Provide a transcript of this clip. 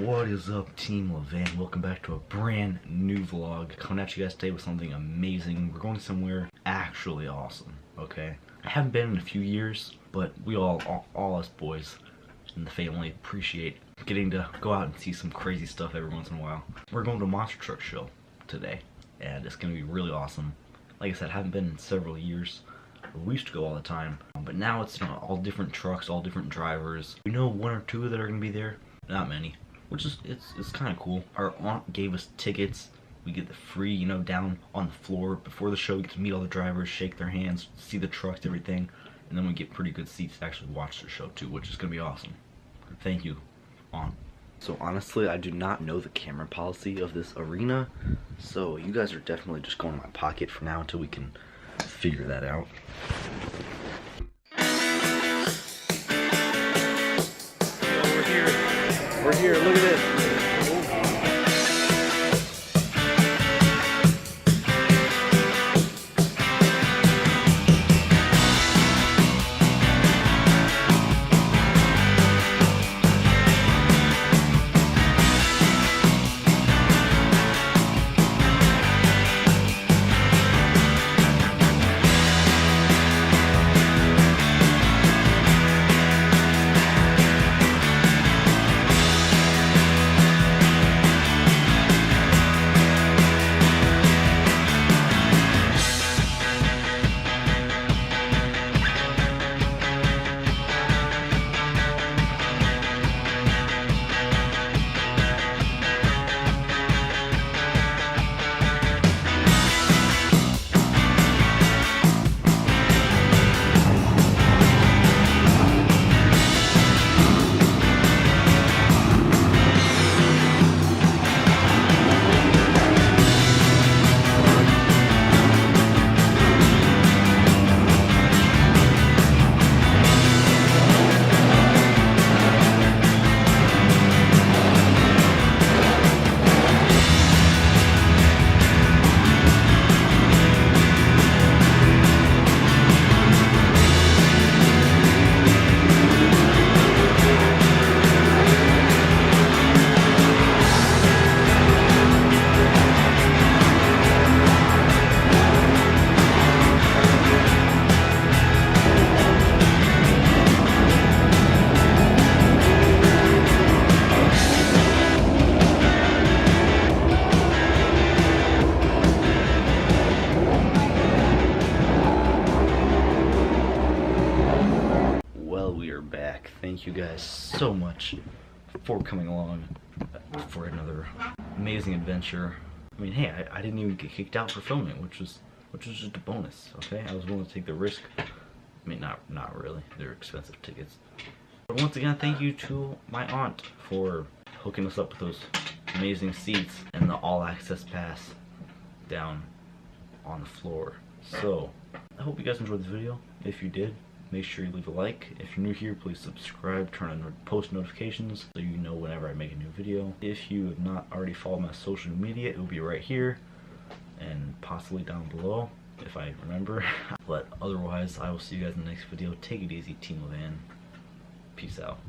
What is up, Team LeVan? Welcome back to a brand new vlog. Coming at you guys today with something amazing. We're going somewhere actually awesome, okay? I haven't been in a few years, but we all us boys in the family appreciate getting to go out and see some crazy stuff every once in a while. We're going to a monster truck show today, and it's gonna be really awesome. Like I said, I haven't been in several years. We used to go all the time, but now it's all different trucks, all different drivers. We know one or two that are gonna be there, not many, which is it's kind of cool. Our aunt gave us tickets. We get the free, down on the floor before the show. We get to meet all the drivers, shake their hands, see the trucks, everything, and then we get pretty good seats to actually watch the show too, which is gonna be awesome. Thank you, aunt. So honestly, I do not know the camera policy of this arena, so you guys are definitely just going in my pocket for now until we can figure that out. We're here, look at this. We are back. Thank you guys so much for coming along for another amazing adventure. I mean, hey, I didn't even get kicked out for filming, which was just a bonus. Okay, I was willing to take the risk. I mean, not really. They're expensive tickets. But once again, thank you to my aunt for hooking us up with those amazing seats and the all-access pass down on the floor. So I hope you guys enjoyed this video. If you did, make sure you leave a like. If you're new here, please subscribe, turn on post notifications so you know whenever I make a new video. If you have not already followed my social media, it will be right here and possibly down below if I remember. But otherwise, I will see you guys in the next video. Take it easy, Team LeVan. Peace out.